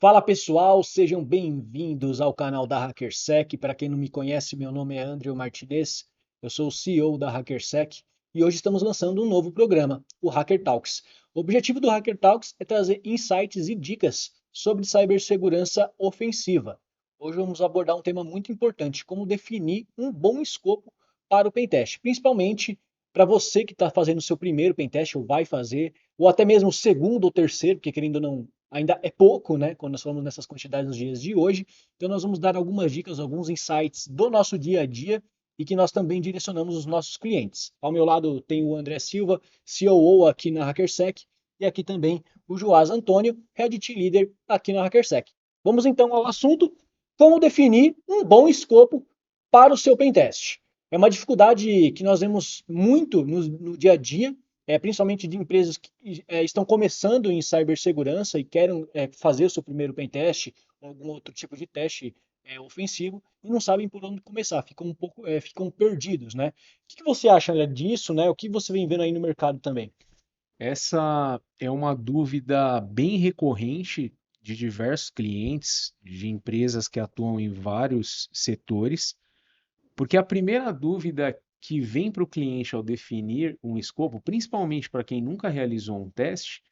Fala pessoal, sejam bem-vindos ao canal da HackerSec. Para quem não me conhece, meu nome é André Martinez, eu sou o CEO da HackerSec e hoje estamos lançando um novo programa, o Hacker Talks. O objetivo do Hacker Talks é trazer insights e dicas sobre cibersegurança ofensiva. Hoje vamos abordar um tema muito importante, como definir um bom escopo para o pentest, principalmente para você que está fazendo o seu primeiro pentest ou vai fazer, ou até mesmo o segundo ou terceiro, porque querendo ou não ainda é pouco, né, quando nós falamos nessas quantidades nos dias de hoje. Então nós vamos dar algumas dicas, alguns insights do nosso dia a dia e que nós também direcionamos os nossos clientes. Ao meu lado tem o André Silva, COO aqui na HackerSec, e aqui também o Joás Antônio, Head Team Leader aqui na HackerSec. Vamos então ao assunto, como definir um bom escopo para o seu pentest. É uma dificuldade que nós vemos muito no dia a dia, principalmente de empresas que estão começando em cibersegurança e querem fazer o seu primeiro pentest ou algum outro tipo de teste ofensivo e não sabem por onde começar, ficam um pouco, ficam perdidos, né? O que você acha disso, né? O que você vem vendo aí no mercado também? Essa é uma dúvida bem recorrente de diversos clientes, de empresas que atuam em vários setores, porque a primeira dúvida que vem para o cliente ao definir um escopo, principalmente para quem nunca realizou um teste,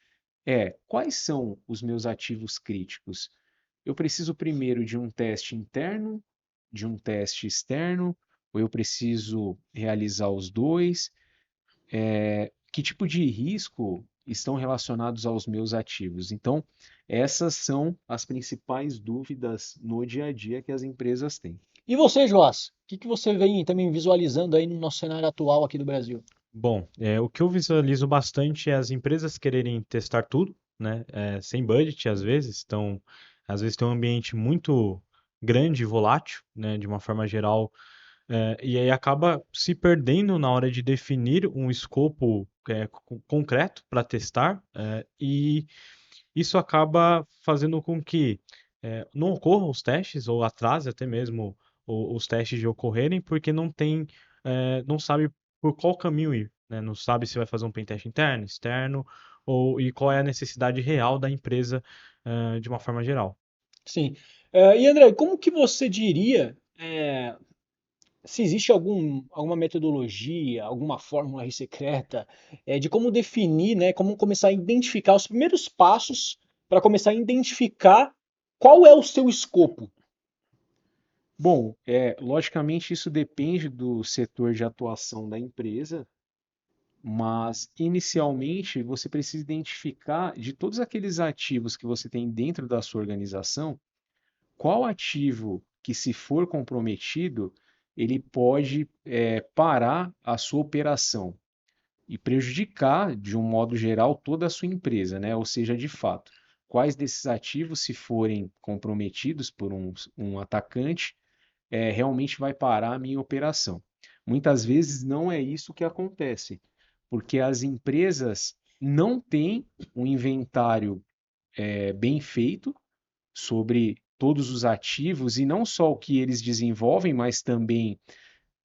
é: quais são os meus ativos críticos? Eu preciso primeiro de um teste interno, de um teste externo, ou eu preciso realizar os dois? Que tipo de risco estão relacionados aos meus ativos? Então, essas são as principais dúvidas no dia a dia que as empresas têm. E você, Joás, o que você vem também visualizando aí no nosso cenário atual aqui do Brasil? Bom, o que eu visualizo bastante é as empresas quererem testar tudo, né? Sem budget, às vezes. Então, às vezes tem um ambiente muito grande e volátil, né? De uma forma geral, e aí acaba se perdendo na hora de definir um escopo concreto para testar, e isso acaba fazendo com que não ocorram os testes ou atrase até mesmo os testes de ocorrerem, porque não sabe por qual caminho ir, né? Não sabe se vai fazer um pentest interno, externo, e qual é a necessidade real da empresa, de uma forma geral. Sim. E André, como que você diria se existe alguma metodologia, alguma fórmula aí secreta, de como definir, né, como começar a identificar os primeiros passos para começar a identificar qual é o seu escopo? Bom, logicamente isso depende do setor de atuação da empresa, mas inicialmente você precisa identificar de todos aqueles ativos que você tem dentro da sua organização, qual ativo que, se for comprometido, ele pode parar a sua operação e prejudicar, de um modo geral, toda a sua empresa, né? Ou seja, de fato, quais desses ativos, se forem comprometidos por um atacante, realmente vai parar a minha operação. Muitas vezes não é isso que acontece, porque as empresas não têm um inventário bem feito sobre todos os ativos e não só o que eles desenvolvem, mas também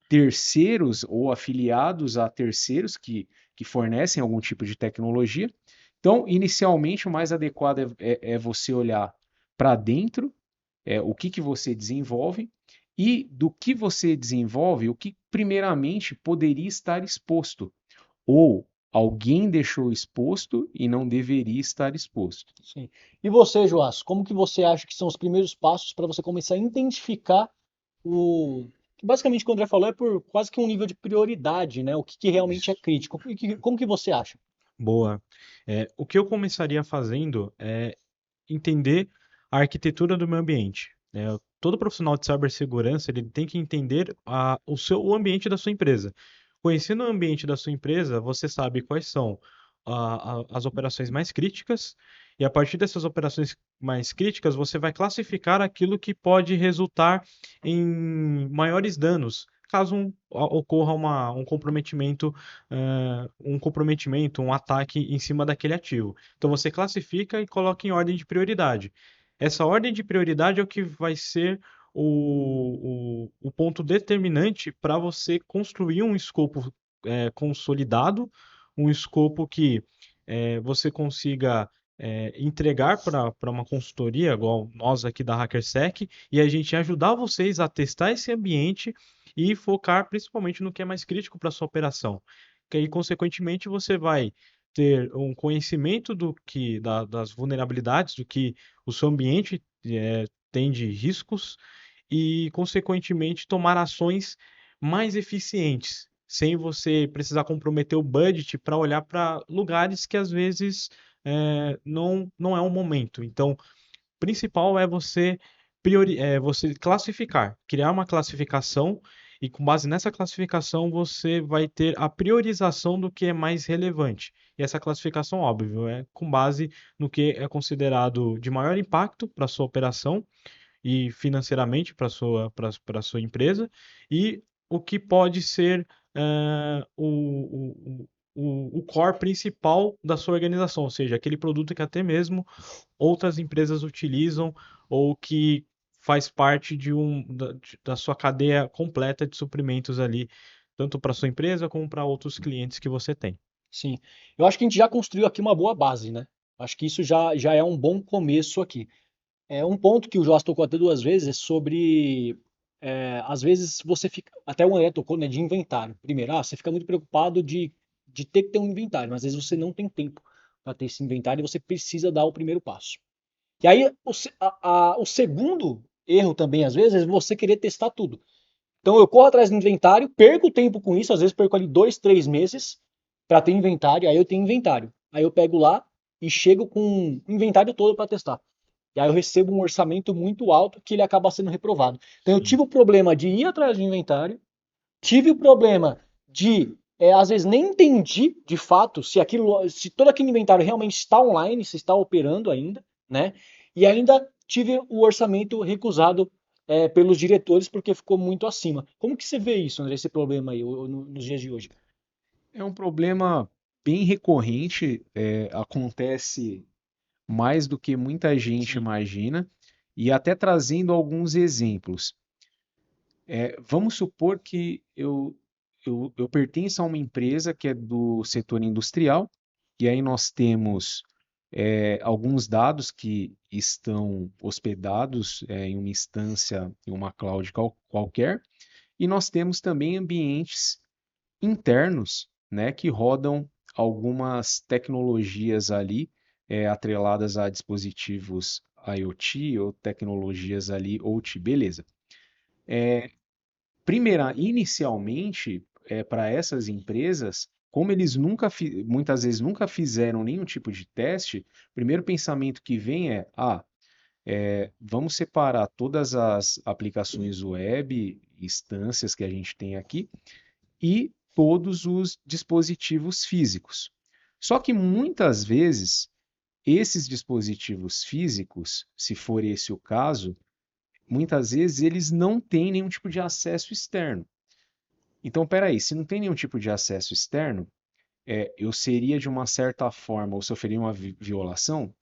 terceiros ou afiliados a terceiros que fornecem algum tipo de tecnologia. Então, inicialmente, o mais adequado é você olhar para dentro, o que você desenvolve e do que você desenvolve, o que primeiramente poderia estar exposto, ou alguém deixou exposto e não deveria estar exposto. Sim. E você, Joás, como que você acha que são os primeiros passos para você começar a identificar o... Basicamente, o que o André falou é por quase que um nível de prioridade, né? O que realmente é Isso. crítico. Como que você acha? Boa. O que eu começaria fazendo é entender a arquitetura do meu ambiente, né? Todo profissional de cibersegurança ele tem que entender o ambiente da sua empresa. Conhecendo o ambiente da sua empresa, você sabe quais são as operações mais críticas, e a partir dessas operações mais críticas, você vai classificar aquilo que pode resultar em maiores danos, caso ocorra um comprometimento, um ataque em cima daquele ativo. Então você classifica e coloca em ordem de prioridade. Essa ordem de prioridade é o que vai ser o ponto determinante para você construir um escopo consolidado, um escopo que você consiga entregar para uma consultoria, igual nós aqui da HackerSec, e a gente ajudar vocês a testar esse ambiente e focar principalmente no que é mais crítico para sua operação. Que aí, consequentemente, você vai ter um conhecimento das vulnerabilidades, do que o seu ambiente tem de riscos e, consequentemente, tomar ações mais eficientes, sem você precisar comprometer o budget para olhar para lugares que às vezes não é um momento. Então, principal é você classificar, criar uma classificação e com base nessa classificação você vai ter a priorização do que é mais relevante. E essa classificação, óbvio, é com base no que é considerado de maior impacto para a sua operação e financeiramente para sua empresa e o que pode ser o core principal da sua organização, ou seja, aquele produto que até mesmo outras empresas utilizam ou que faz parte da sua cadeia completa de suprimentos ali, tanto para sua empresa como para outros clientes que você tem. Sim. Eu acho que a gente já construiu aqui uma boa base, né? Acho que isso já é um bom começo aqui. Um ponto que o Joás tocou até duas vezes é sobre, às vezes você fica, até o André tocou, né, de inventário. Primeiro, você fica muito preocupado de ter que ter um inventário, mas às vezes você não tem tempo para ter esse inventário e você precisa dar o primeiro passo. E aí, o segundo erro também, às vezes, é você querer testar tudo. Então, eu corro atrás do inventário, perco tempo com isso, às vezes perco ali 2, 3 meses para ter inventário, aí eu tenho inventário. Aí eu pego lá e chego com o inventário todo para testar. E aí eu recebo um orçamento muito alto que ele acaba sendo reprovado. Então eu tive o problema de ir atrás do inventário, tive o problema de, às vezes nem entendi de fato se todo aquele inventário realmente está online, se está operando ainda, né? E ainda tive o orçamento recusado pelos diretores porque ficou muito acima. Como que você vê isso, André, esse problema aí nos dias de hoje? É um problema bem recorrente, acontece mais do que muita gente Sim, imagina, e até trazendo alguns exemplos. Vamos supor que eu pertenço a uma empresa que é do setor industrial, e aí nós temos alguns dados que estão hospedados em uma instância, em uma cloud qualquer, e nós temos também ambientes internos, né, que rodam algumas tecnologias ali atreladas a dispositivos IoT ou tecnologias ali OT, beleza. Inicialmente, para essas empresas, como eles muitas vezes nunca fizeram nenhum tipo de teste, o primeiro pensamento que vem vamos separar todas as aplicações web, instâncias que a gente tem aqui, e todos os dispositivos físicos. Só que muitas vezes, esses dispositivos físicos, se for esse o caso, muitas vezes eles não têm nenhum tipo de acesso externo. Então, peraí, se não tem nenhum tipo de acesso externo, eu seria de uma certa forma, ou sofreria uma violação,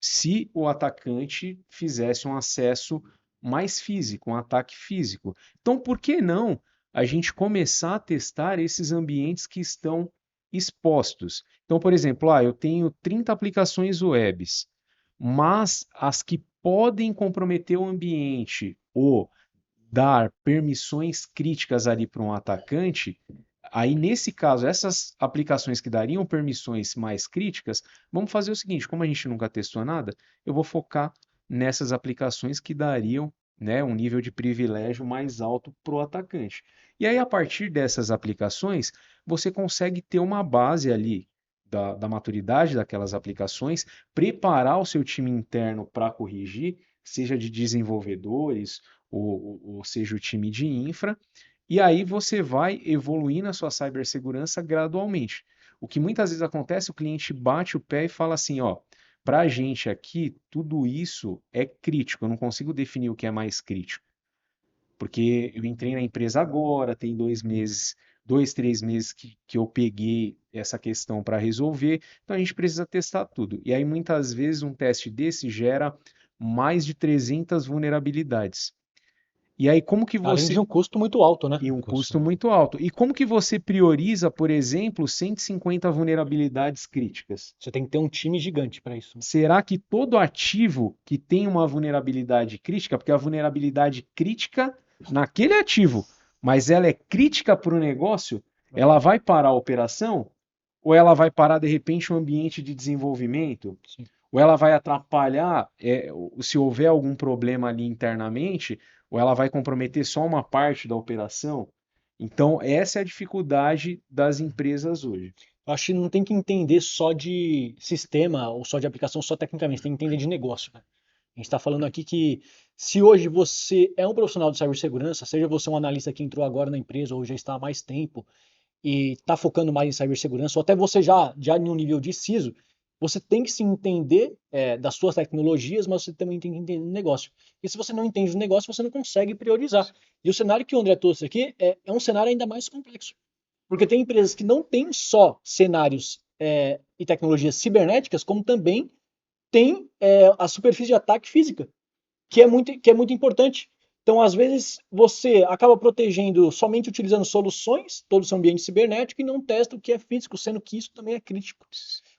se o atacante fizesse um acesso mais físico, um ataque físico. Então, por que não a gente começar a testar esses ambientes que estão expostos? Então, por exemplo, eu tenho 30 aplicações webs, mas as que podem comprometer o ambiente ou dar permissões críticas ali para um atacante, aí nesse caso, essas aplicações que dariam permissões mais críticas, vamos fazer o seguinte, como a gente nunca testou nada, eu vou focar nessas aplicações que dariam, né, um nível de privilégio mais alto para o atacante. E aí, a partir dessas aplicações, você consegue ter uma base ali da maturidade daquelas aplicações, preparar o seu time interno para corrigir, seja de desenvolvedores ou seja o time de infra, e aí você vai evoluindo a sua cibersegurança gradualmente. O que muitas vezes acontece, o cliente bate o pé e fala assim, ó, para a gente aqui, tudo isso é crítico, eu não consigo definir o que é mais crítico, porque eu entrei na empresa agora, tem 2 meses, 2, 3 meses que eu peguei essa questão para resolver, então a gente precisa testar tudo. E aí muitas vezes um teste desse gera mais de 300 vulnerabilidades. E aí como que Além você... de um custo muito alto, né? E um custo muito alto. E como que você prioriza, por exemplo, 150 vulnerabilidades críticas? Você tem que ter um time gigante para isso. Será que todo ativo que tem uma vulnerabilidade crítica, porque a vulnerabilidade crítica naquele ativo, mas ela é crítica para o negócio, ela vai parar a operação? Ou ela vai parar, de repente, o ambiente de desenvolvimento? Sim. Ou ela vai atrapalhar, se houver algum problema ali internamente, ou ela vai comprometer só uma parte da operação? Então, essa é a dificuldade das empresas hoje. Eu acho que não tem que entender só de sistema ou só de aplicação, só tecnicamente, tem que entender de negócio, né? A gente está falando aqui que se hoje você é um profissional de cibersegurança, seja você um analista que entrou agora na empresa ou já está há mais tempo e está focando mais em cibersegurança, ou até você já em um nível de CISO, você tem que se entender das suas tecnologias, mas você também tem que entender o negócio. E se você não entende o negócio, você não consegue priorizar. E o cenário que o André trouxe aqui é um cenário ainda mais complexo. Porque tem empresas que não têm só cenários e tecnologias cibernéticas, como também tem a superfície de ataque física, que é muito importante. Então, às vezes, você acaba protegendo somente utilizando soluções, todo o seu ambiente cibernético, e não testa o que é físico, sendo que isso também é crítico.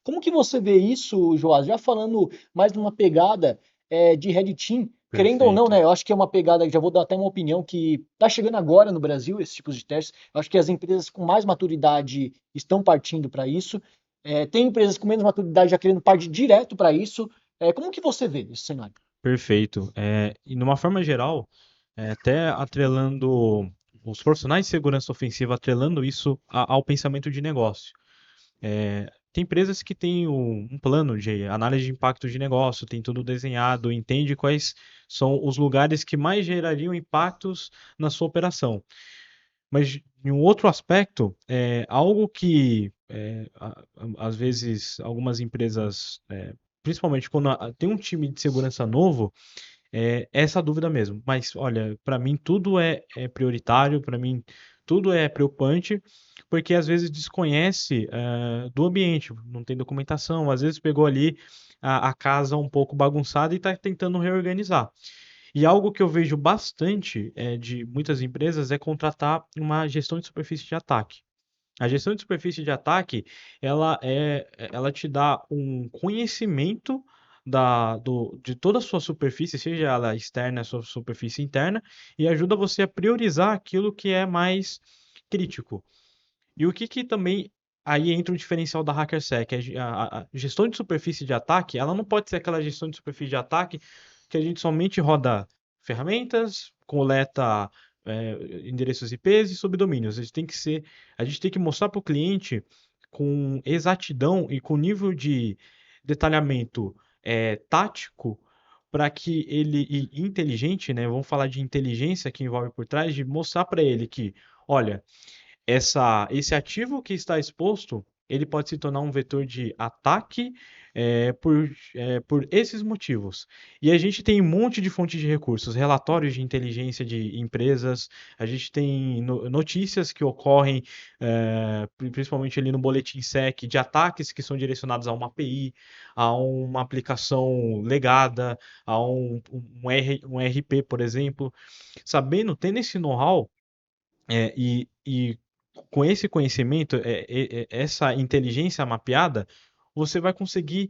Como que você vê isso, Joás? Já falando mais numa pegada de Red Team, querendo ou não, Perfeito. né? Eu acho que é uma pegada, já vou dar até uma opinião, que está chegando agora no Brasil, esses tipos de testes. Eu acho que as empresas com mais maturidade estão partindo para isso. Tem empresas com menos maturidade já querendo partir direto para isso. Como que você vê esse cenário? Perfeito. E numa forma geral, até atrelando os profissionais de segurança ofensiva, atrelando isso ao pensamento de negócio. Tem empresas que têm um plano de análise de impacto de negócio, tem tudo desenhado, entende quais são os lugares que mais gerariam impactos na sua operação. Mas em um outro aspecto, algo que às vezes algumas empresas, principalmente quando tem um time de segurança novo, é essa dúvida mesmo. Mas olha, para mim tudo é prioritário, para mim tudo é preocupante, porque às vezes desconhece do ambiente, não tem documentação, às vezes pegou ali a casa um pouco bagunçada e está tentando reorganizar. E algo que eu vejo bastante de muitas empresas é contratar uma gestão de superfície de ataque. A gestão de superfície de ataque, ela te dá um conhecimento de toda a sua superfície, seja ela externa, a sua superfície interna, e ajuda você a priorizar aquilo que é mais crítico. E o que também aí entra o diferencial da HackerSec, a gestão de superfície de ataque, ela não pode ser aquela gestão de superfície de ataque que a gente somente roda ferramentas, coleta endereços IPs e subdomínios. A gente tem que mostrar para o cliente com exatidão e com nível de detalhamento tático para que ele, e inteligente, né? Vamos falar de inteligência que envolve por trás, de mostrar para ele que, olha, esse ativo que está exposto, ele pode se tornar um vetor de ataque por esses motivos. E a gente tem um monte de fontes de recursos, relatórios de inteligência de empresas, a gente tem notícias que ocorrem, principalmente ali no boletim SEC, de ataques que são direcionados a uma API, a uma aplicação legada, a um RP, por exemplo. Sabendo, tendo esse know-how, e com esse conhecimento, essa inteligência mapeada, você vai conseguir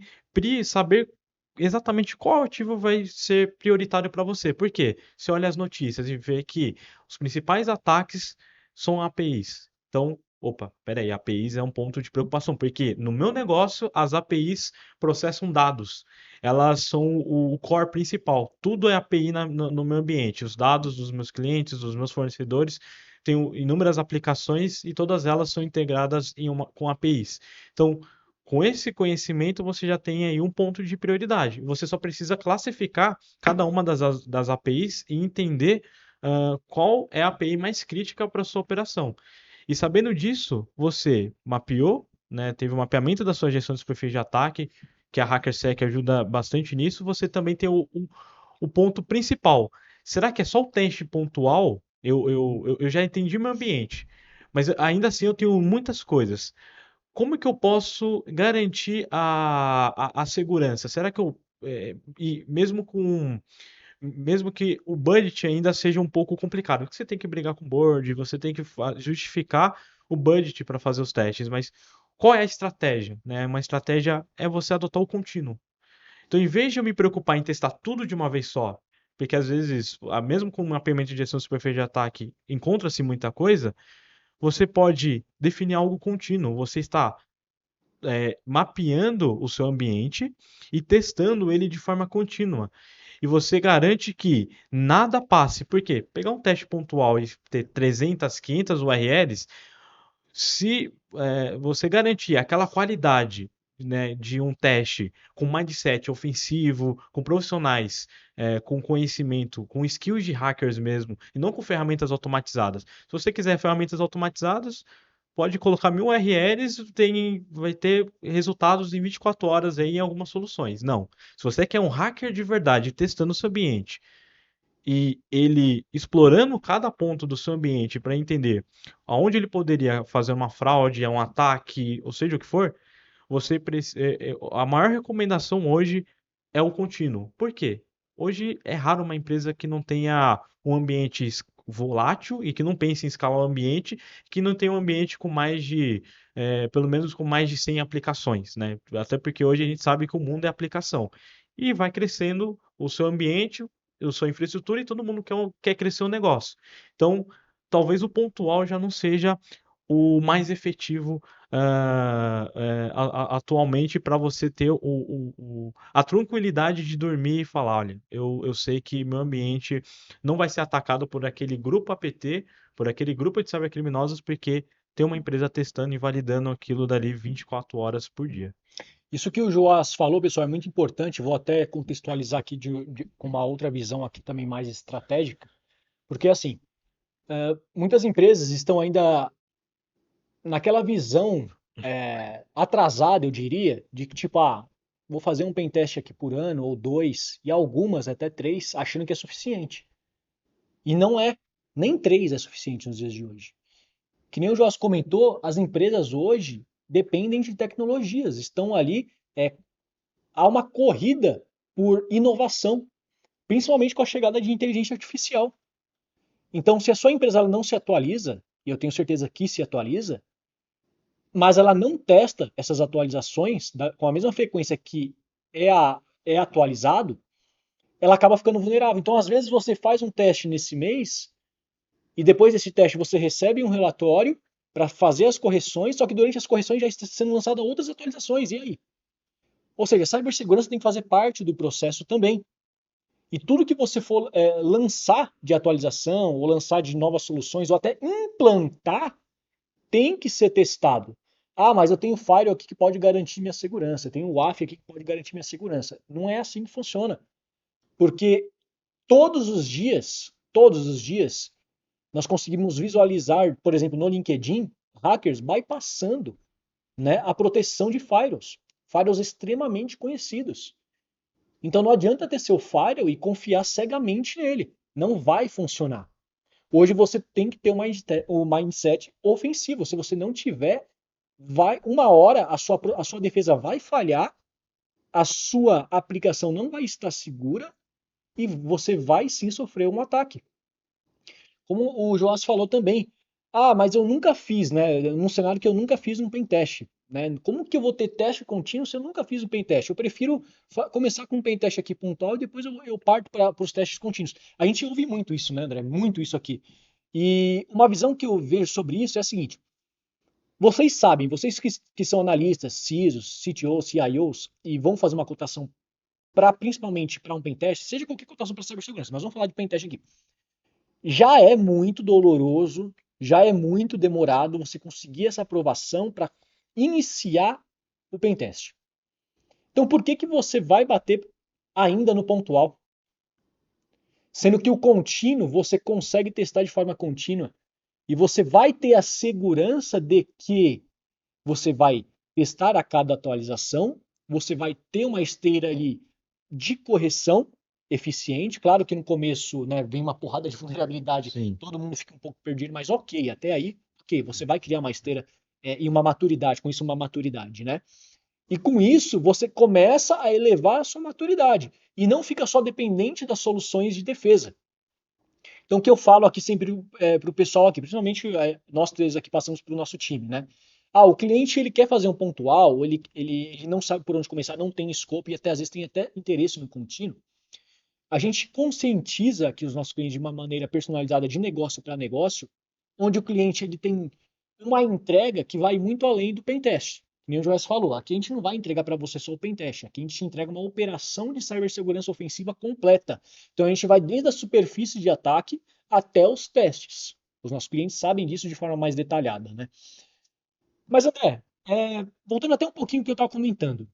saber exatamente qual ativo vai ser prioritário para você. Por quê? Você olha as notícias e vê que os principais ataques são APIs. Então, opa, peraí, APIs é um ponto de preocupação, porque no meu negócio as APIs processam dados. Elas são o core principal. Tudo é API no meu ambiente. Os dados dos meus clientes, dos meus fornecedores, tem inúmeras aplicações e todas elas são integradas com APIs. Então, com esse conhecimento, você já tem aí um ponto de prioridade. Você só precisa classificar cada uma das APIs e entender qual é a API mais crítica para a sua operação. E sabendo disso, você mapeou, né, teve o mapeamento da sua gestão de perfis de ataque, que a HackerSec ajuda bastante nisso. Você também tem o ponto principal. Será que é só o teste pontual? Eu já entendi meu ambiente, mas ainda assim eu tenho muitas coisas. Como que eu posso garantir a segurança? Será que e mesmo mesmo que o budget ainda seja um pouco complicado, porque você tem que brigar com o board, você tem que justificar o budget para fazer os testes, mas qual é a estratégia, né? Uma estratégia é você adotar o contínuo. Então, em vez de eu me preocupar em testar tudo de uma vez só, porque às vezes, mesmo com um mapeamento de gestão de superfície de ataque, encontra-se muita coisa, você pode definir algo contínuo. Você está mapeando o seu ambiente e testando ele de forma contínua. E você garante que nada passe. Por quê? Pegar um teste pontual e ter 300, 500 URLs, se você garantir aquela qualidade, né, de um teste com mindset ofensivo, com profissionais, com conhecimento, com skills de hackers mesmo, e não com ferramentas automatizadas. Se você quiser ferramentas automatizadas, pode colocar 1000 URLs, vai ter resultados em 24 horas aí em algumas soluções. Não. Se você quer um hacker de verdade testando o seu ambiente e ele explorando cada ponto do seu ambiente para entender aonde ele poderia fazer uma fraude, um ataque, ou seja o que for, a maior recomendação hoje é o contínuo. Por quê? Hoje é raro uma empresa que não tenha um ambiente volátil e que não pense em escalar o ambiente, que não tenha um ambiente com pelo menos com mais de 100 aplicações, né? Até porque hoje a gente sabe que o mundo é aplicação. E vai crescendo o seu ambiente, a sua infraestrutura e todo mundo quer crescer o negócio. Então, talvez o pontual já não seja o mais efetivo atualmente para você ter a tranquilidade de dormir e falar, olha, eu sei que meu ambiente não vai ser atacado por aquele grupo APT, por aquele grupo de cybercriminosos, porque tem uma empresa testando e validando aquilo dali 24 horas por dia. Isso que o Joás falou, pessoal, é muito importante. Vou até contextualizar aqui com uma outra visão aqui também mais estratégica, porque assim, muitas empresas estão ainda naquela visão atrasada, eu diria, de que tipo, vou fazer um pentest aqui por ano ou 2 e algumas até 3, achando que é suficiente. E não é, nem 3 é suficiente nos dias de hoje. Que nem o Joás comentou, as empresas hoje dependem de tecnologias, estão ali, há uma corrida por inovação, principalmente com a chegada de inteligência artificial. Então, se a sua empresa ela não se atualiza, e eu tenho certeza que se atualiza, mas ela não testa essas atualizações com a mesma frequência que é atualizado, ela acaba ficando vulnerável. Então, às vezes, você faz um teste nesse mês e depois desse teste você recebe um relatório para fazer as correções, só que durante as correções já está sendo lançadas outras atualizações. E aí? Ou seja, a cibersegurança tem que fazer parte do processo também. E tudo que você for lançar de atualização, ou lançar de novas soluções, ou até implantar, tem que ser testado. Mas eu tenho o firewall aqui que pode garantir minha segurança, eu tenho o WAF aqui que pode garantir minha segurança. Não é assim que funciona. Porque todos os dias, nós conseguimos visualizar, por exemplo, no LinkedIn, hackers bypassando, né, a proteção de firewalls extremamente conhecidos. Então não adianta ter seu firewall e confiar cegamente nele. Não vai funcionar. Hoje você tem que ter um mindset ofensivo. Se você não tiver, uma hora a sua defesa vai falhar, a sua aplicação não vai estar segura e você vai sim sofrer um ataque. Como o Joás falou também, mas eu nunca fiz, né? Num cenário que eu nunca fiz um pentest. Né? Como que eu vou ter teste contínuo se eu nunca fiz o pentest? Eu prefiro começar com um pentest aqui pontual e depois eu parto para os testes contínuos. A gente ouve muito isso, né, André? Muito isso aqui. E uma visão que eu vejo sobre isso é a seguinte: vocês sabem, vocês que são analistas, CISOs, CTOs, CIOs, e vão fazer uma cotação principalmente para um pentest, seja qualquer cotação para cibersegurança, mas vamos falar de pentest aqui. Já é muito doloroso, já é muito demorado você conseguir essa aprovação para iniciar o pentest. Então por que você vai bater ainda no pontual? Sendo que o contínuo você consegue testar de forma contínua e você vai ter a segurança de que você vai testar a cada atualização, você vai ter uma esteira ali de correção eficiente. Claro que no começo, né, vem uma porrada de vulnerabilidade, Sim. Todo mundo fica um pouco perdido, mas ok, até aí, ok, você vai criar uma esteira e uma maturidade, com isso uma maturidade, né? E com isso, você começa a elevar a sua maturidade e não fica só dependente das soluções de defesa. Então, o que eu falo aqui sempre para o pessoal aqui, principalmente nós três aqui passamos para o nosso time, né? O cliente ele quer fazer um pontual, ele não sabe por onde começar, não tem escopo e até às vezes tem até interesse no contínuo. A gente conscientiza aqui os nossos clientes de uma maneira personalizada de negócio para negócio, onde o cliente ele tem uma entrega que vai muito além do pentest. Como o Joás falou, aqui a gente não vai entregar para você só o pentest, aqui a gente te entrega uma operação de cibersegurança ofensiva completa. Então a gente vai desde a superfície de ataque até os testes. Os nossos clientes sabem disso de forma mais detalhada, né? Mas André, voltando até um pouquinho do que eu estava comentando,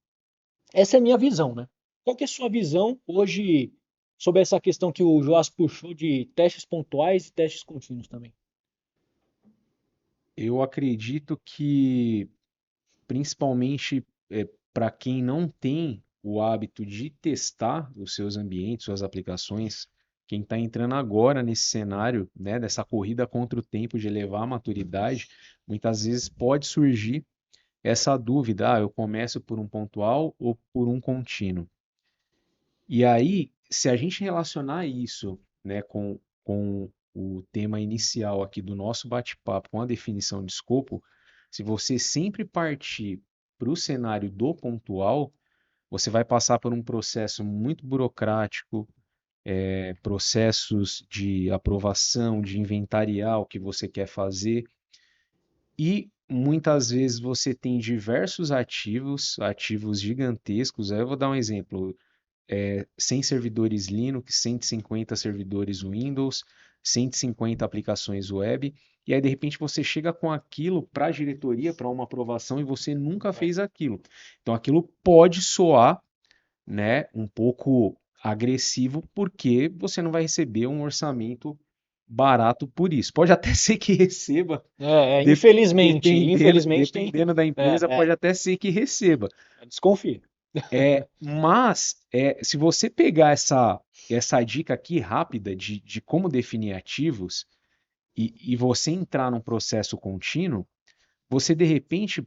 essa é a minha visão, né? Qual que é a sua visão hoje sobre essa questão que o Joás puxou de testes pontuais e testes contínuos também? Eu acredito que, principalmente para quem não tem o hábito de testar os seus ambientes, suas aplicações, quem está entrando agora nesse cenário, né, dessa corrida contra o tempo de elevar a maturidade, muitas vezes pode surgir essa dúvida: eu começo por um pontual ou por um contínuo? E aí, se a gente relacionar isso, né, com o tema inicial aqui do nosso bate-papo, com a definição de escopo, se você sempre partir para o cenário do pontual, você vai passar por um processo muito burocrático, processos de aprovação, de inventariar o que você quer fazer, e muitas vezes você tem diversos ativos gigantescos. Aí eu vou dar um exemplo: 100 servidores Linux, 150 servidores Windows, 150 aplicações web, e aí de repente você chega com aquilo para a diretoria, para uma aprovação, e você nunca fez aquilo. Então aquilo pode soar, né, um pouco agressivo, porque você não vai receber um orçamento barato por isso. Pode até ser que receba, Infelizmente tem. dependendo da empresa, pode até ser que receba. Desconfia. Mas se você pegar essa dica aqui rápida de como definir ativos e você entrar num processo contínuo, você de repente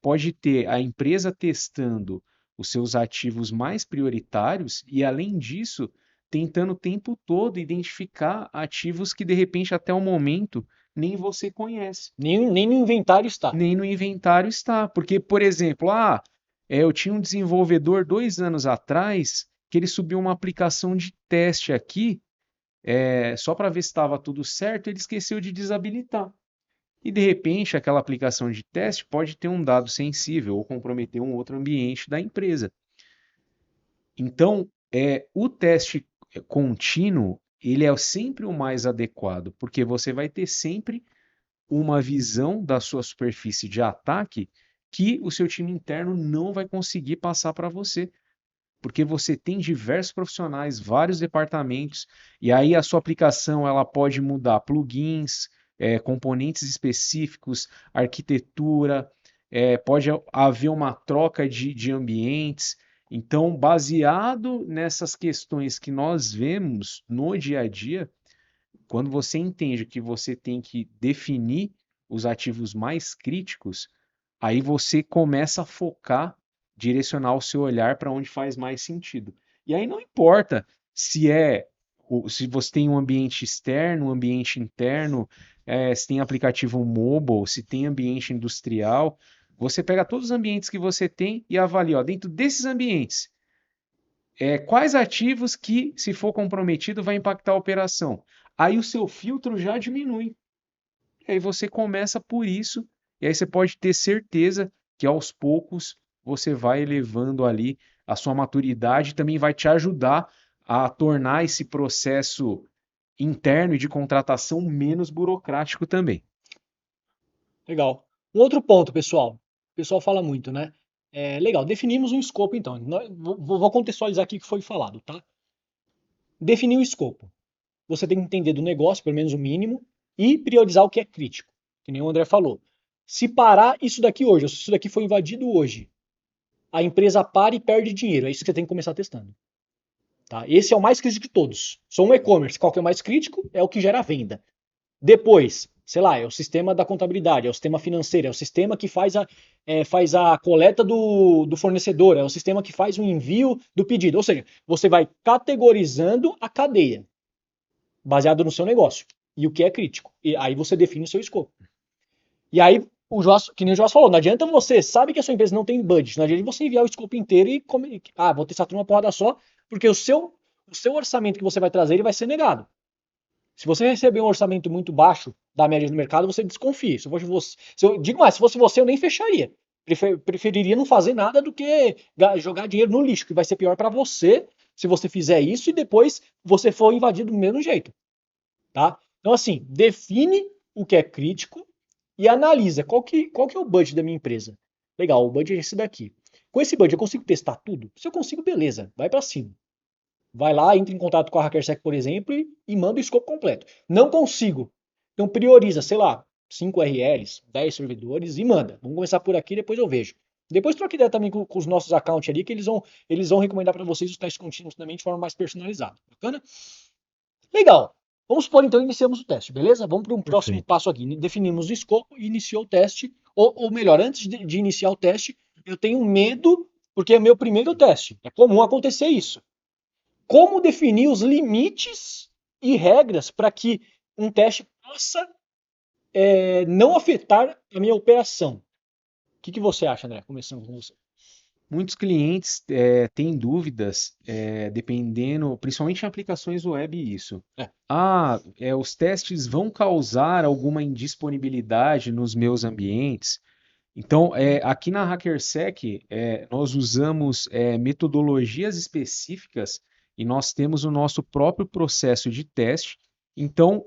pode ter a empresa testando os seus ativos mais prioritários e, além disso, tentando o tempo todo identificar ativos que de repente até o momento nem você conhece. Nem no inventário está. Nem no inventário está. Porque, por exemplo, eu tinha um desenvolvedor 2 anos atrás que ele subiu uma aplicação de teste aqui, só para ver se estava tudo certo, ele esqueceu de desabilitar. E de repente aquela aplicação de teste pode ter um dado sensível ou comprometer um outro ambiente da empresa. Então, o teste contínuo, ele é sempre o mais adequado, porque você vai ter sempre uma visão da sua superfície de ataque que o seu time interno não vai conseguir passar para você, porque você tem diversos profissionais, vários departamentos, e aí a sua aplicação ela pode mudar plugins, componentes específicos, arquitetura, pode haver uma troca de ambientes. Então, baseado nessas questões que nós vemos no dia a dia, quando você entende que você tem que definir os ativos mais críticos, aí você começa a focar, direcionar o seu olhar para onde faz mais sentido. E aí não importa se você tem um ambiente externo, um ambiente interno, se tem aplicativo mobile, se tem ambiente industrial, você pega todos os ambientes que você tem e avalia, dentro desses ambientes, quais ativos que, se for comprometido, vai impactar a operação. Aí o seu filtro já diminui. E aí você começa por isso, e aí você pode ter certeza que aos poucos você vai elevando ali a sua maturidade e também vai te ajudar a tornar esse processo interno e de contratação menos burocrático também. Legal. Um outro ponto, pessoal. O pessoal fala muito, né? Legal, definimos um escopo então. Vou contextualizar aqui o que foi falado, tá? Definir o escopo. Você tem que entender do negócio, pelo menos o mínimo, e priorizar o que é crítico. Que nem o André falou. Se parar isso daqui hoje, ou se isso daqui foi invadido hoje, a empresa para e perde dinheiro. É isso que você tem que começar testando. Tá? Esse é o mais crítico de todos. Sou um e-commerce. Qual que é o mais crítico? É o que gera venda. Depois, sei lá, é o sistema da contabilidade, é o sistema financeiro, é o sistema que faz a coleta do fornecedor, é o sistema que faz o envio do pedido. Ou seja, você vai categorizando a cadeia, baseado no seu negócio e o que é crítico. E aí você define o seu escopo. E aí, que nem o Joás falou, não adianta você, sabe que a sua empresa não tem budget, não adianta você enviar o escopo inteiro e, vou testar tudo uma porrada só, porque o seu orçamento que você vai trazer, ele vai ser negado. Se você receber um orçamento muito baixo da média do mercado, você desconfia. Digo mais, se fosse você, eu nem fecharia. Preferiria não fazer nada do que jogar dinheiro no lixo, que vai ser pior para você se você fizer isso e depois você for invadido do mesmo jeito, tá? Então, assim, define o que é crítico e analisa qual que é o budget da minha empresa. Legal, o budget é esse daqui. Com esse budget eu consigo testar tudo? Se eu consigo, beleza, vai para cima. Vai lá, entra em contato com a HackerSec, por exemplo, e manda o escopo completo. Não consigo. Então prioriza, sei lá, 5 URLs, 10 servidores e manda. Vamos começar por aqui, depois eu vejo. Depois troca ideia também com os nossos accounts ali, que eles vão recomendar para vocês os testes contínuos também de forma mais personalizada. Bacana? Legal. Vamos supor, então, iniciamos o teste, beleza? Vamos para um próximo Perfeito. passo aqui. Definimos o escopo e iniciou o teste. Ou melhor, antes de iniciar o teste, eu tenho medo, porque é meu primeiro teste. É comum acontecer isso. Como definir os limites e regras para que um teste possa não afetar a minha operação? O que você acha, André? Começando com você. Muitos clientes têm dúvidas, dependendo, principalmente em aplicações web, isso. É. Os testes vão causar alguma indisponibilidade nos meus ambientes. Então, aqui na HackerSec, nós usamos metodologias específicas e nós temos o nosso próprio processo de teste. Então,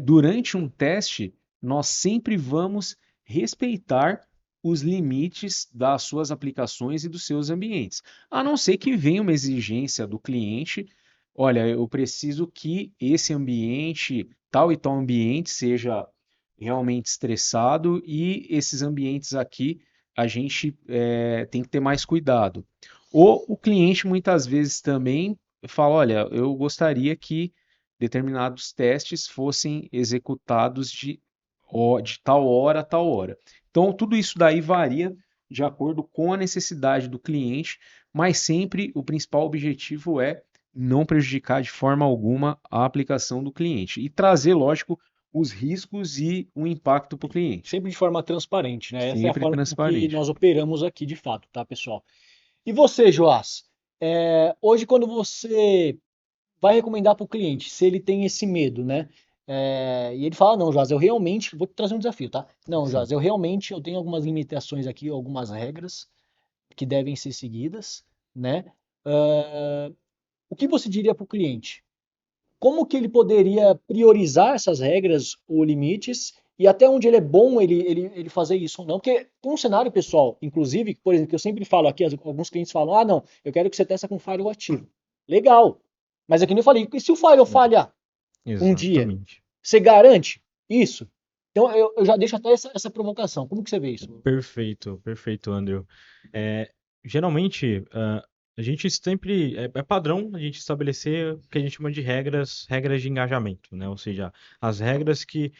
durante um teste, nós sempre vamos respeitar os limites das suas aplicações e dos seus ambientes. A não ser que venha uma exigência do cliente, olha, eu preciso que esse ambiente, tal e tal ambiente, seja realmente estressado e esses ambientes aqui a gente tem que ter mais cuidado. Ou o cliente muitas vezes também fala, olha, eu gostaria que determinados testes fossem executados de tal hora a tal hora. Então, tudo isso daí varia de acordo com a necessidade do cliente, mas sempre o principal objetivo é não prejudicar de forma alguma a aplicação do cliente e trazer, lógico, os riscos e o impacto para o cliente. Sempre de forma transparente, né? Essa é a Sempre forma com que transparente. nós operamos aqui de fato, tá, pessoal? E você, Joás? Hoje, quando você vai recomendar para o cliente, se ele tem esse medo, né? E ele fala, não, Joás, eu realmente, vou te trazer um desafio, tá? Não, Sim. Joás, eu tenho algumas limitações aqui, algumas regras que devem ser seguidas, né? O que você diria para o cliente? Como que ele poderia priorizar essas regras ou limites e até onde ele é bom ele fazer isso ou não? Porque tem um cenário, pessoal, inclusive, por exemplo, que eu sempre falo aqui, alguns clientes falam, não, eu quero que você teste com firewall ativo. Legal. Mas é que nem eu falei, e se o firewall falhar um dia, Exatamente. você garante isso? Então eu já deixo até essa provocação. Como que você vê isso? Perfeito, perfeito, Andrew. É, geralmente, a gente sempre, é padrão a gente estabelecer o que a gente chama de regras de engajamento, né? Ou seja, as regras que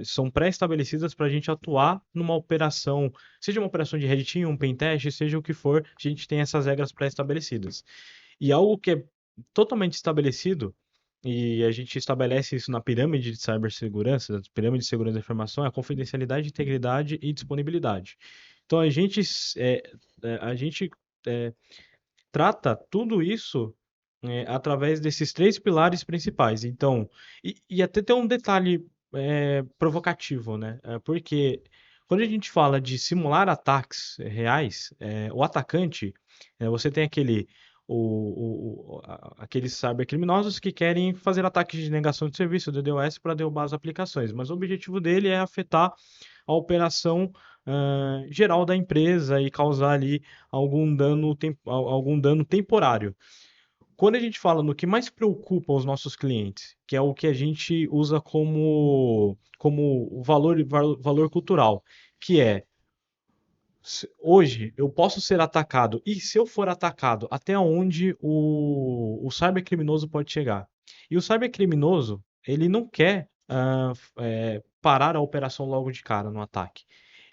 são pré-estabelecidas para a gente atuar numa operação, seja uma operação de red team, um pentest, seja o que for, a gente tem essas regras pré-estabelecidas. E algo que é totalmente estabelecido, e a gente estabelece isso na pirâmide de cibersegurança, da pirâmide de segurança da informação, é a confidencialidade, integridade e disponibilidade. Então a gente é, trata tudo isso através desses três pilares principais. Então, e até tem um detalhe provocativo, né? Porque quando a gente fala de simular ataques reais, o atacante, você tem aqueles cybercriminosos que querem fazer ataques de negação de serviço, DDoS, para derrubar as aplicações, mas o objetivo dele é afetar a operação geral da empresa e causar ali algum dano temporário. Quando a gente fala no que mais preocupa os nossos clientes, que é o que a gente usa como valor cultural, que é hoje eu posso ser atacado, e se eu for atacado, até onde o cybercriminoso pode chegar? E o cybercriminoso, ele não quer parar a operação logo de cara no ataque.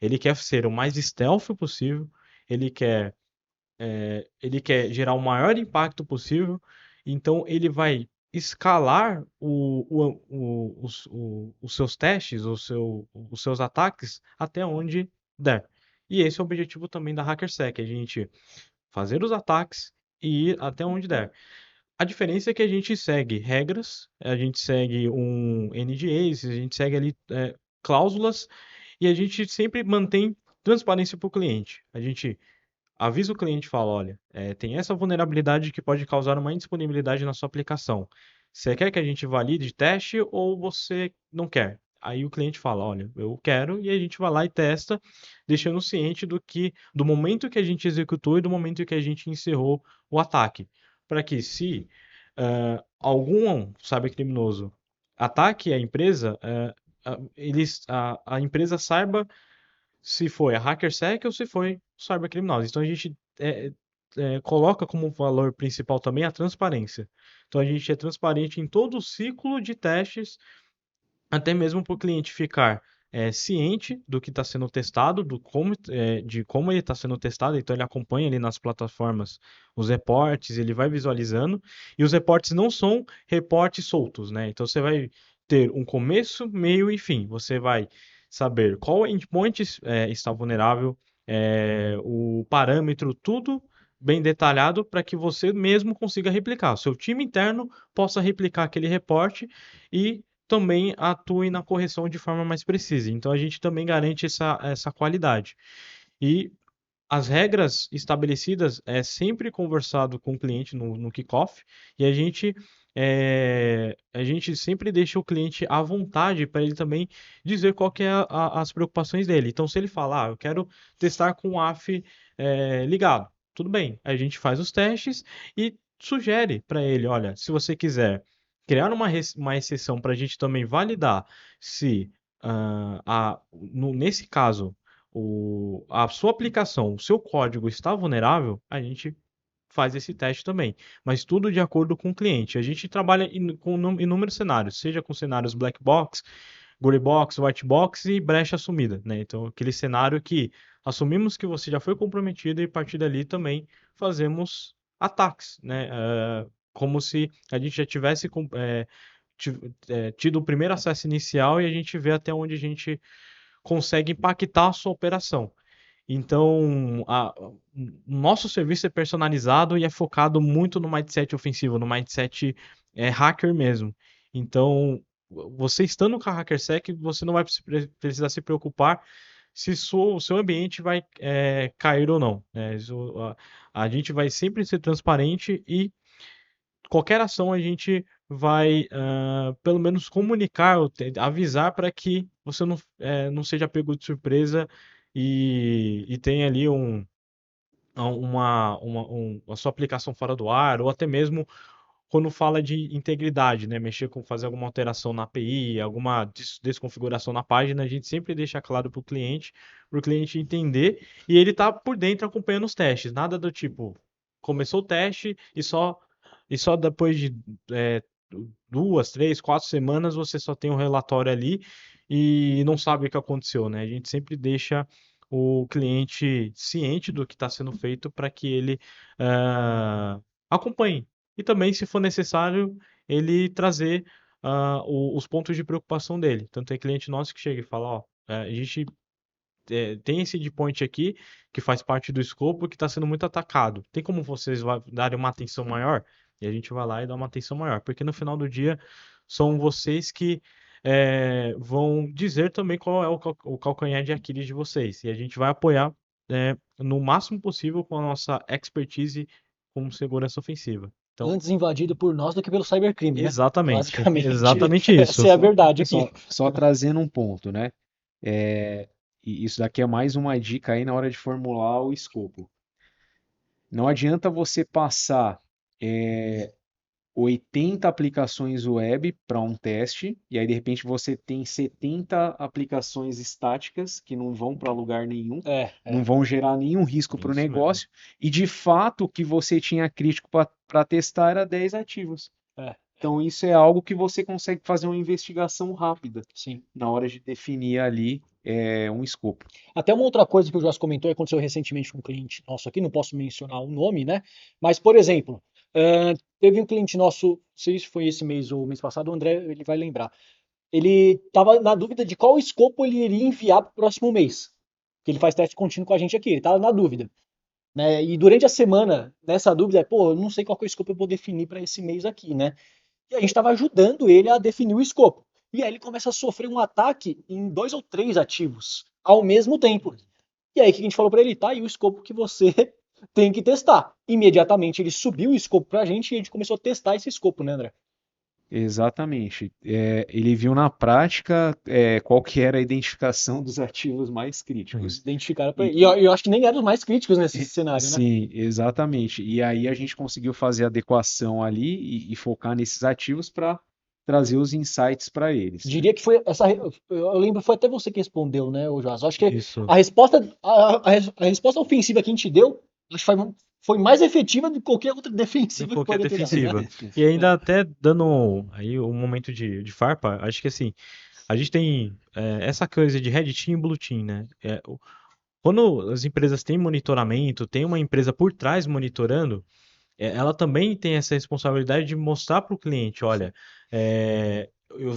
Ele quer ser o mais stealth possível, ele quer, ele quer gerar o maior impacto possível, então ele vai escalar os seus testes, os seus ataques até onde der. E esse é o objetivo também da HackerSec, a gente fazer os ataques e ir até onde der. A diferença é que a gente segue regras, a gente segue um NDAs, a gente segue ali cláusulas e a gente sempre mantém transparência para o cliente. A gente avisa o cliente e fala, olha, tem essa vulnerabilidade que pode causar uma indisponibilidade na sua aplicação. Você quer que a gente valide teste ou você não quer? Aí o cliente fala, olha, eu quero, e a gente vai lá e testa, deixando ciente do momento que a gente executou e do momento que a gente encerrou o ataque. Para que se algum cybercriminoso ataque a empresa, a empresa saiba se foi a HackerSec ou se foi cybercriminoso. Então a gente coloca como valor principal também a transparência. Então a gente é transparente em todo o ciclo de testes, até mesmo para o cliente ficar ciente do que está sendo testado, de como ele está sendo testado. Então ele acompanha ali nas plataformas os reportes, ele vai visualizando, e os reportes não são reportes soltos, né? Então você vai ter um começo, meio e fim. Você vai saber qual endpoint está vulnerável, o parâmetro, tudo bem detalhado para que você mesmo consiga replicar. O seu time interno possa replicar aquele reporte e também atue na correção de forma mais precisa. Então a gente também garante essa qualidade. E as regras estabelecidas é sempre conversado com o cliente no kickoff e a gente sempre deixa o cliente à vontade para ele também dizer qual que é as preocupações dele. Então, se ele falar, eu quero testar com o AF ligado, tudo bem. A gente faz os testes e sugere para ele, olha, se você quiser criar uma exceção para a gente também validar se nesse caso a sua aplicação, o seu código está vulnerável, a gente faz esse teste também. Mas tudo de acordo com o cliente. A gente trabalha com inúmeros cenários, seja com cenários black box, gray box, white box e brecha assumida, né? Então, aquele cenário que assumimos que você já foi comprometido e a partir dali também fazemos ataques, né? Como se a gente já tivesse tido o primeiro acesso inicial e a gente vê até onde a gente consegue impactar a sua operação. Então, o nosso serviço é personalizado e é focado muito no mindset ofensivo, no mindset hacker mesmo. Então, você estando com a HackerSec, você não vai precisar se preocupar se o seu ambiente vai cair ou não, né? A gente vai sempre ser transparente e qualquer ação a gente vai, pelo menos, comunicar, avisar para que você não seja pego de surpresa e tenha ali a sua aplicação fora do ar, ou até mesmo quando fala de integridade, né? Fazer alguma alteração na API, alguma desconfiguração na página, a gente sempre deixa claro para o cliente entender, e ele tá por dentro acompanhando os testes, nada do tipo, começou o teste e só depois de 2, 3, 4 semanas você só tem um relatório ali e não sabe o que aconteceu, né? A gente sempre deixa o cliente ciente do que está sendo feito para que ele acompanhe. E também, se for necessário, ele trazer os pontos de preocupação dele. Tanto tem cliente nosso que chega e fala, ó, a gente tem esse endpoint aqui que faz parte do escopo que está sendo muito atacado. Tem como vocês darem uma atenção maior? E a gente vai lá e dá uma atenção maior, porque no final do dia são vocês que vão dizer também qual é o calcanhar de Aquiles de vocês. E a gente vai apoiar no máximo possível com a nossa expertise com segurança ofensiva. Então, Antes invadido por nós do que pelo cybercrime, né? exatamente, Basicamente, exatamente isso. essa é a verdade aqui. Só trazendo um ponto, né? E isso daqui é mais uma dica aí na hora de formular o escopo. Não adianta você passar 80 aplicações web para um teste, e aí de repente você tem 70 aplicações estáticas que não vão para lugar nenhum, não vão gerar nenhum risco para o negócio, e de fato o que você tinha crítico para testar era 10 ativos. Então, isso é algo que você consegue fazer uma investigação rápida Sim. na hora de definir ali um escopo. Até uma outra coisa que o Joás comentou, e aconteceu recentemente com um cliente nosso aqui, não posso mencionar o nome, né? Mas, por exemplo, teve um cliente nosso, não sei se foi esse mês ou mês passado, o André ele vai lembrar. Ele estava na dúvida de qual escopo ele iria enviar para o próximo mês. Que ele faz teste contínuo com a gente aqui, ele estava na dúvida. Né? E durante a semana, nessa dúvida, pô, eu não sei qual que é o escopo eu vou definir para esse mês aqui, né? E a gente estava ajudando ele a definir o escopo. E aí ele começa a sofrer um ataque em 2 ou 3 ativos ao mesmo tempo. E aí o que a gente falou para ele? Tá aí o escopo que você tem que testar. Imediatamente ele subiu o escopo para a gente e a gente começou a testar esse escopo, né, André? Exatamente. Ele viu na prática qual que era a identificação dos ativos mais críticos. Identificaram para E, ele. E eu acho que nem eram os mais críticos nesse cenário, né? sim, exatamente. E aí a gente conseguiu fazer a adequação ali e focar nesses ativos para trazer os insights para eles. Diria que foi essa. Eu lembro, foi até você que respondeu, né, o Joás? Eu acho que Isso. a resposta, a resposta ofensiva que a gente deu, acho que foi mais efetiva do que qualquer outra defensiva que Qualquer poderia ter dado, né? defensiva. E ainda até dando aí um momento de farpa, acho que assim, a gente tem essa coisa de Red Team e Blue Team, né? Quando as empresas têm monitoramento, tem uma empresa por trás monitorando, ela também tem essa responsabilidade de mostrar para o cliente, olha,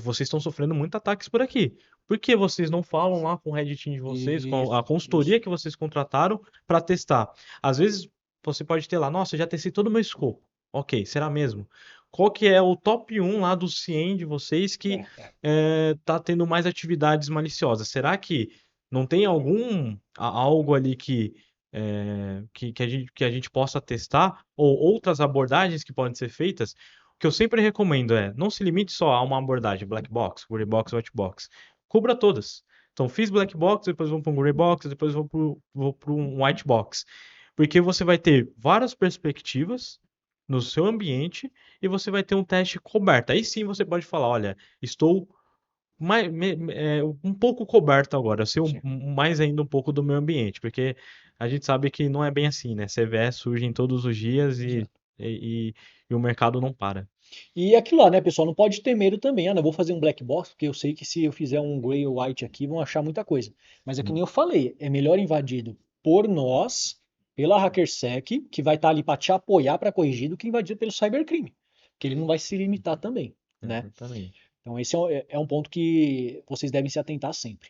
vocês estão sofrendo muitos ataques por aqui. Por que vocês não falam lá com o Red Team de vocês, com a consultoria que vocês contrataram para testar? Às vezes você pode ter lá, nossa, já testei todo o meu escopo. Ok, será mesmo? Qual que é o top 1 lá do CIEM de vocês que tá tendo mais atividades maliciosas? Será que não tem algo ali que a gente possa testar, ou outras abordagens que podem ser feitas? O que eu sempre recomendo não se limite só a uma abordagem black box, grey box, white box. Cubra todas. Então, fiz black box, depois vou para um grey box, depois vou para um white box. Porque você vai ter várias perspectivas no seu ambiente e você vai ter um teste coberto. Aí sim você pode falar, olha, estou um pouco coberto agora, eu sei mais ainda um pouco do meu ambiente, porque a gente sabe que não é bem assim, né? CVE surgem todos os dias e o mercado não para. E aquilo lá, né, pessoal? Não pode ter medo também. Ah, não, eu vou fazer um black box, porque eu sei que se eu fizer um gray ou white aqui, vão achar muita coisa. Mas é que nem eu falei, é melhor invadido por nós, pela HackerSec, que vai estar ali para te apoiar para corrigir, do que invadido pelo cybercrime. Porque ele não vai se limitar também, né? Exatamente. Então esse é um ponto que vocês devem se atentar sempre.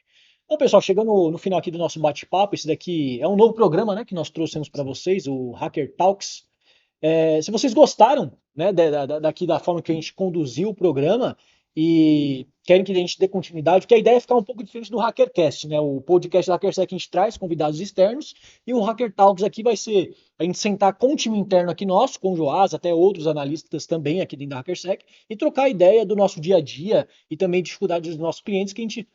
Bom, pessoal, chegando no final aqui do nosso bate-papo, esse daqui é um novo programa, né, que nós trouxemos para vocês, o Hacker Talks. Se vocês gostaram, né, daqui da forma que a gente conduziu o programa e querem que a gente dê continuidade, porque a ideia é ficar um pouco diferente do HackerCast, né? O podcast da HackerSec a gente traz convidados externos e o Hacker Talks aqui vai ser a gente sentar com o time interno aqui nosso, com o Joás, até outros analistas também aqui dentro da HackerSec e trocar ideia do nosso dia a dia e também dificuldades dos nossos clientes que a gente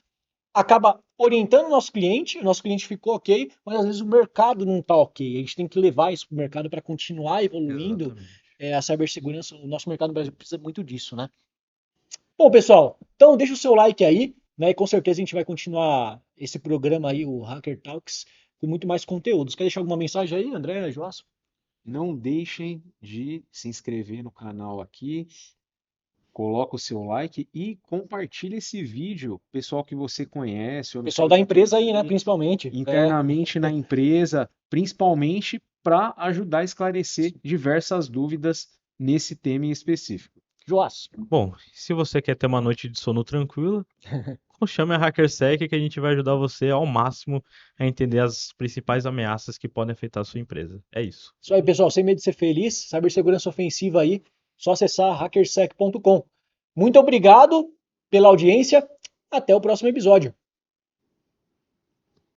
acaba orientando o nosso cliente ficou ok, mas às vezes o mercado não está ok. A gente tem que levar isso para o mercado para continuar evoluindo a cibersegurança. O nosso mercado no Brasil precisa muito disso, né? Bom, pessoal, então deixa o seu like aí, né? E com certeza a gente vai continuar esse programa aí, o Hacker Talks, com muito mais conteúdos. Quer deixar alguma mensagem aí, André, Joás? Não deixem de se inscrever no canal aqui, coloca o seu like e compartilha esse vídeo, pessoal que você conhece, ou no Pessoal seu da empresa aí, né? time, Principalmente. internamente na empresa, principalmente para ajudar a esclarecer diversas dúvidas nesse tema em específico. Joás. Bom, se você quer ter uma noite de sono tranquila, chame a HackerSec que a gente vai ajudar você ao máximo a entender as principais ameaças que podem afetar a sua empresa. É isso. Isso aí, pessoal. Sem medo de ser feliz, cibersegurança ofensiva aí, só acessar hackersec.com. Muito obrigado pela audiência. Até o próximo episódio.